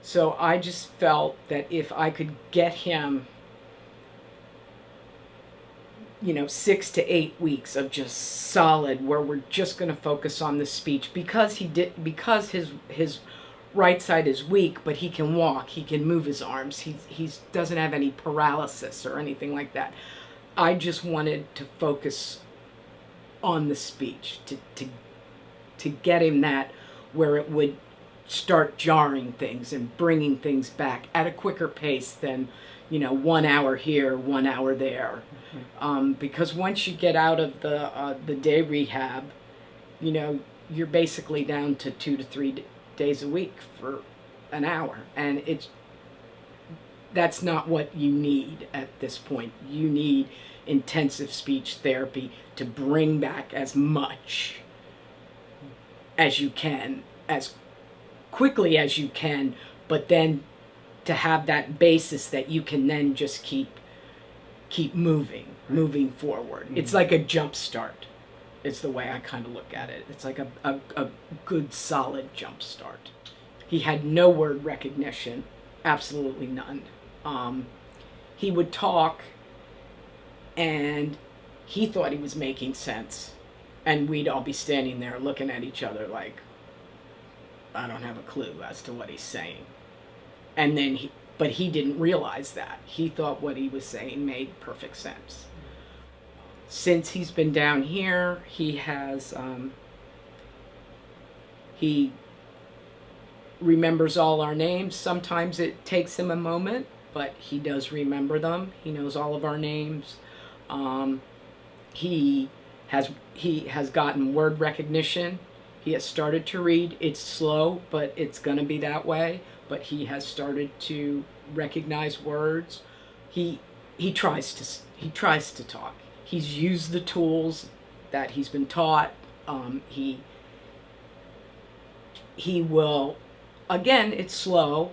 So I just felt that if I could get him, 6 to 8 weeks of just solid, where we're just going to focus on the speech, because his right side is weak, but he can walk, he can move his arms, he doesn't have any paralysis or anything like that. I just wanted to focus on the speech, to get him that, where it would start jarring things and bringing things back at a quicker pace than 1 hour here, 1 hour there. Because once you get out of the day rehab, you're basically down to 2 to 3 days a week for an hour, and that's not what you need at this point. You need intensive speech therapy to bring back as much as you can, as quickly as you can, but then to have that basis that you can then just keep moving forward. Mm-hmm. It's like a jump start. It's the way I kind of look at it. It's like a good solid jump start. He had no word recognition, absolutely none. He would talk, and he thought he was making sense, and we'd all be standing there looking at each other like, I don't have a clue as to what he's saying. And then but he didn't realize that. He thought what he was saying made perfect sense. Since he's been down here, he has, he remembers all our names. Sometimes it takes him a moment, but he does remember them. He knows all of our names. He has gotten word recognition. He has started to read. It's slow, but it's going to be that way. But he has started to recognize words. He tries to talk. He's used the tools that he's been taught. He will, again, it's slow,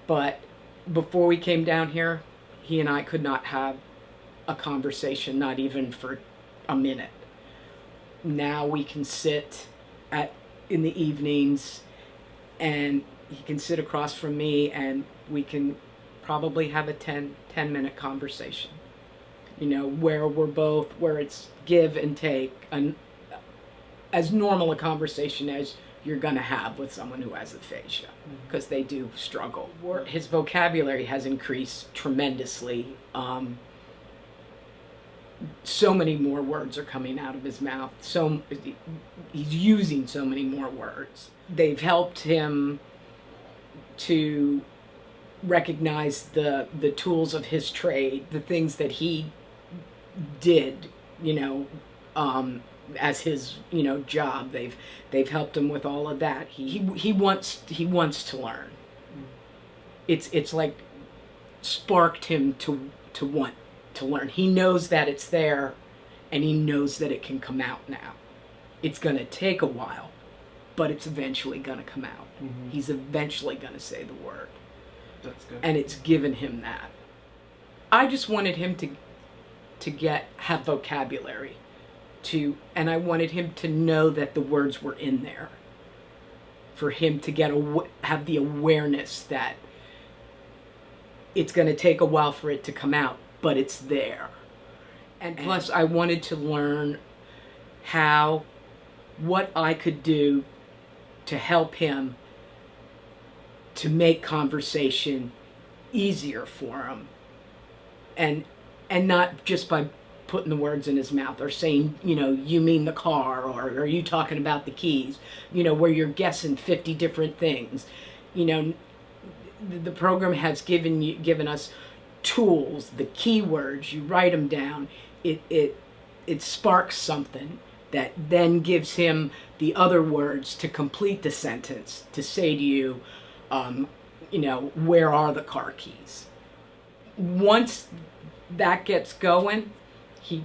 but before we came down here, he and I could not have a conversation, not even for a minute. Now we can sit in the evenings, and he can sit across from me, and we can probably have a 10-minute conversation, where it's give and take, as normal a conversation as you're going to have with someone who has aphasia, because they do struggle. His vocabulary has increased tremendously. So many more words are coming out of his mouth. He's using so many more words. They've helped him to recognize the tools of his trade, the things that he did, as his, job. They've helped him with all of that. He wants to learn. It's like sparked him to want to learn. He knows that it's there, and he knows that it can come out now. It's going to take a while, but it's eventually going to come out. Mm-hmm. He's eventually going to say the word. That's good. And it's given him that. I just wanted him to have vocabulary, and I wanted him to know that the words were in there, for him to have the awareness that it's going to take a while for it to come out, but it's there. And plus, I wanted to learn what I could do to help him to make conversation easier for him, and not just by putting the words in his mouth or saying, you mean the car, or are you talking about the keys, where you're guessing 50 different things. The program has given us tools, the keywords. You write them down. It sparks something that then gives him the other words to complete the sentence, to say to you, where are the car keys? Once that gets going,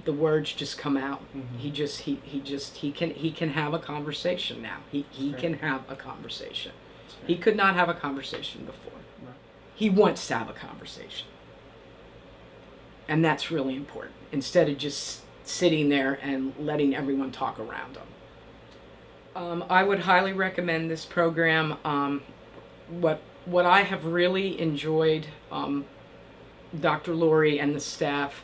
the words just come out. Mm-hmm. He can have a conversation now. He can have a conversation. He could not have a conversation before. Right. He wants to have a conversation. And that's really important, instead of just sitting there and letting everyone talk around him. I would highly recommend this program. What what I have really enjoyed, Dr. Lori and the staff,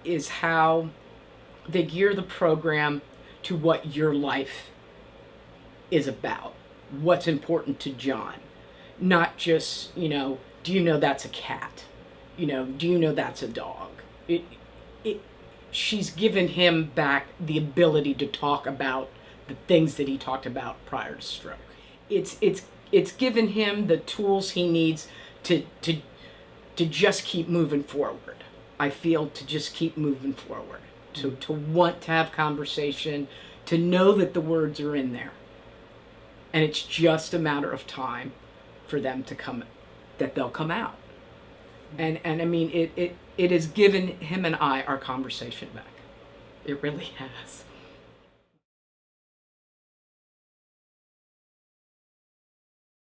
is how they gear the program to what your life is about, what's important to John. Not just, do you know that's a cat? Do you know that's a dog? She's given him back the ability to talk about the things that he talked about prior to stroke. It's given him the tools he needs to just keep moving forward. I feel to just keep moving forward, to want to have conversation, to know that the words are in there. And it's just a matter of time for them to come, that they'll come out. And I mean, it has given him and I our conversation back. It really has.